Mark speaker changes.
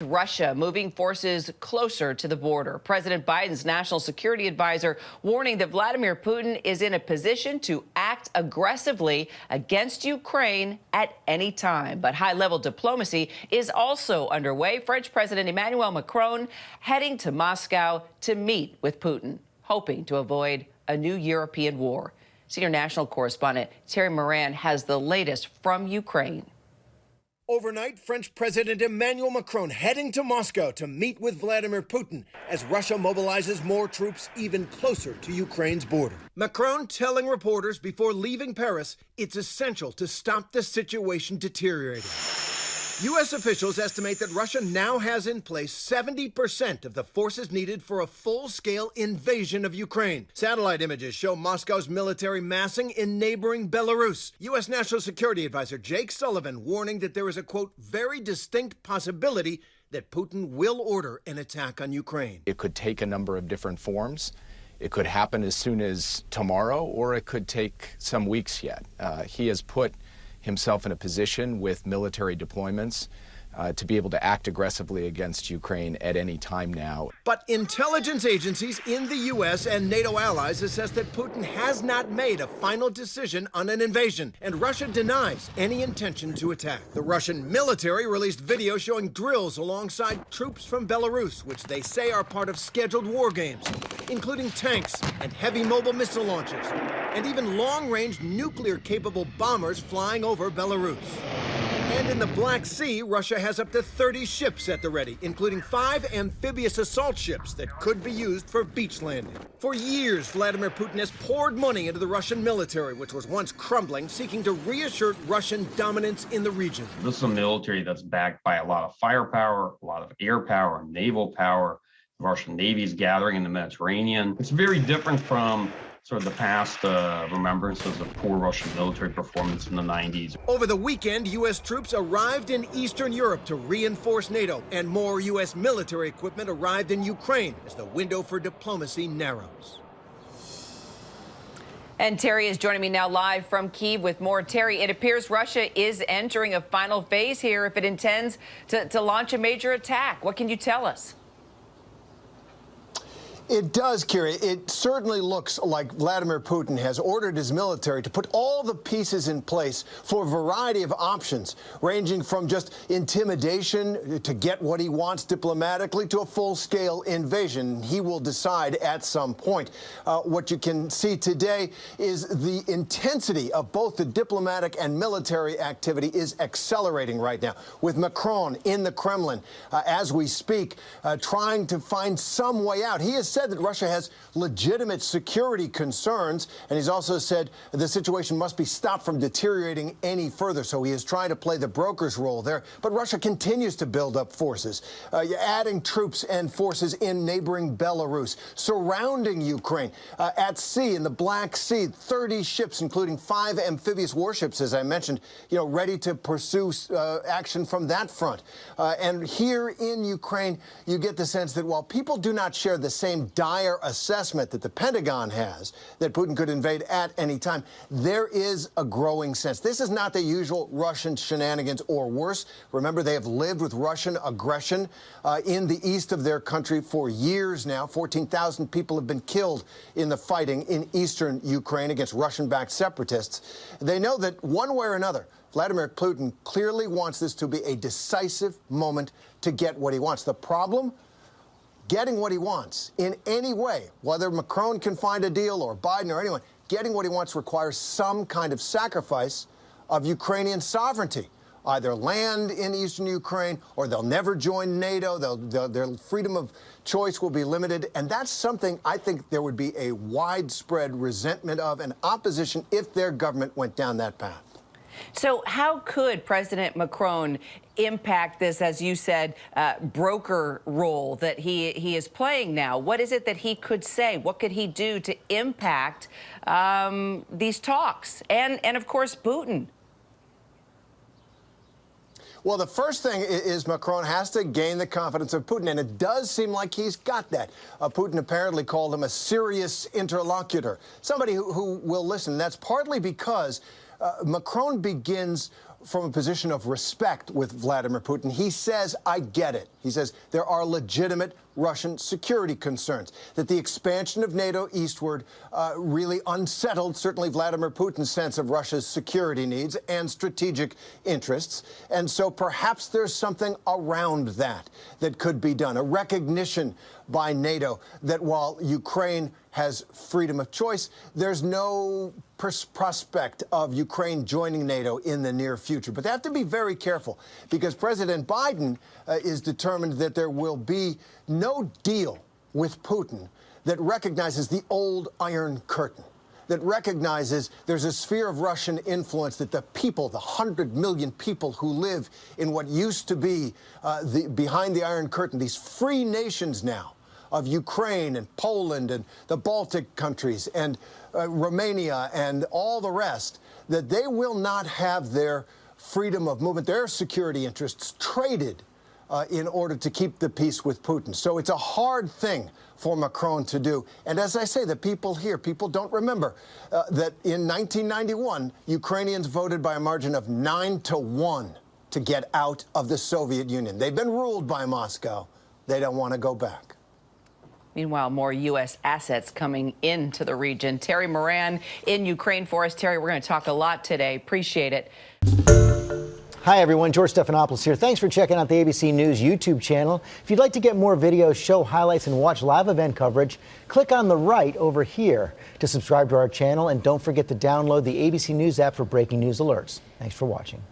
Speaker 1: Russia moving forces closer to the border. President Biden's national security advisor warning that Vladimir Putin is in a position to act aggressively against Ukraine at any time. But high-level diplomacy is also underway. French President Emmanuel Macron heading to Moscow to meet with Putin, hoping to avoid a new European war. Senior national correspondent Terry Moran has the latest from Ukraine.
Speaker 2: Overnight, French President Emmanuel Macron heading to Moscow to meet with Vladimir Putin as Russia mobilizes more troops even closer to Ukraine's border. Macron telling reporters before leaving Paris it's essential to stop the situation deteriorating. U.S. officials estimate that Russia now has in place 70% of the forces needed for a full-scale invasion of Ukraine. Satellite images show Moscow's military massing in neighboring Belarus. U.S. National Security Advisor Jake Sullivan warning that there is a, quote, very distinct possibility that Putin will order an attack on Ukraine.
Speaker 3: It could take a number of different forms. It could happen as soon as tomorrow, or it could take some weeks yet. He has put himself in a position with military deployments to be able to act aggressively against Ukraine at any time now.
Speaker 2: But intelligence agencies in the U.S. and NATO allies assess that Putin has not made a final decision on an invasion, and Russia denies any intention to attack. The Russian military released video showing drills alongside troops from Belarus, which they say are part of scheduled war games, including tanks and heavy mobile missile launchers, and even long-range nuclear-capable bombers flying over Belarus. And in the Black Sea, Russia has up to 30 ships at the ready, including 5 amphibious assault ships that could be used for beach landing. For years, Vladimir Putin has poured money into the Russian military, which was once crumbling, seeking to reassert Russian dominance in the region.
Speaker 4: This is a military that's backed by a lot of firepower, a lot of air power, naval power. The Russian Navy is gathering in the Mediterranean. It's very different from sort of the past remembrances of poor Russian military performance in the 90s.
Speaker 2: Over the weekend, U.S. troops arrived in Eastern Europe to reinforce NATO, and more U.S. military equipment arrived in Ukraine as the window for diplomacy narrows.
Speaker 1: And Terry is joining me now live from Kyiv with more. Terry, it appears Russia is entering a final phase here if it intends to launch a major attack. What can you tell us?
Speaker 5: It does, Kiri. It certainly looks like Vladimir Putin has ordered his military to put all the pieces in place for a variety of options, ranging from just intimidation to get what he wants diplomatically to a full-scale invasion. He will decide at some point. What you can see today is the intensity of both the diplomatic and military activity is accelerating right now, with Macron in the Kremlin as we speak, trying to find some way out. He has said that Russia has legitimate security concerns, and he's also said the situation must be stopped from deteriorating any further. So he is trying to play the broker's role there. But Russia continues to build up forces, adding troops and forces in neighboring Belarus, surrounding Ukraine. At sea, in the Black Sea, 30 ships, including 5 amphibious warships, as I mentioned, ready to pursue action from that front. And here in Ukraine, you get the sense that while people do not share the same dire assessment that the Pentagon has, that Putin could invade at any time, there is a growing sense. This is not the usual Russian shenanigans or worse. Remember, they have lived with Russian aggression in the east of their country for years now. 14,000 people have been killed in the fighting in eastern Ukraine against Russian-backed separatists. They know that one way or another, Vladimir Putin clearly wants this to be a decisive moment to get what he wants. The problem? Getting what he wants in any way, whether Macron can find a deal or Biden or anyone, getting what he wants requires some kind of sacrifice of Ukrainian sovereignty. Either land in eastern Ukraine or they'll never join NATO. Their freedom of choice will be limited. And that's something I think there would be a widespread resentment of and opposition if their government went down that path.
Speaker 1: So how could President Macron impact this, as you said, broker role that he is playing now? What is it that he could say? What could he do to impact these talks? And of course, Putin.
Speaker 5: Well, the first thing is Macron has to gain the confidence of Putin, and it does seem like he's got that. Putin apparently called him a serious interlocutor, somebody who will listen. That's partly because Macron begins from a position of respect with Vladimir Putin. He says, I get it. He says there are legitimate Russian security concerns, that the expansion of NATO eastward really unsettled certainly Vladimir Putin's sense of Russia's security needs and strategic interests. And so perhaps there's something around that that could be done, a recognition by NATO that while Ukraine has freedom of choice, there's no prospect of Ukraine joining NATO in the near future. But they have to be very careful because President Biden is determined that there will be no deal with Putin that recognizes the old Iron Curtain, that recognizes there's a sphere of Russian influence that the people, the 100 million people who live in what used to be behind the Iron Curtain, these free nations now, of Ukraine and Poland and the Baltic countries and Romania and all the rest, that they will not have their freedom of movement, their security interests traded in order to keep the peace with Putin. So it's a hard thing for Macron to do. And as I say, the people here, people don't remember that in 1991, Ukrainians voted by a margin of 9-1 to get out of the Soviet Union. They've been ruled by Moscow. They don't want to go back.
Speaker 1: Meanwhile, more U.S. assets coming into the region. Terry Moran in Ukraine for us. Terry, we're going to talk a lot today. Appreciate it.
Speaker 6: Hi, everyone. George Stephanopoulos here. Thanks for checking out the ABC News YouTube channel. If you'd like to get more videos, show highlights, and watch live event coverage, click on the right over here to subscribe to our channel. And don't forget to download the ABC News app for breaking news alerts. Thanks for watching.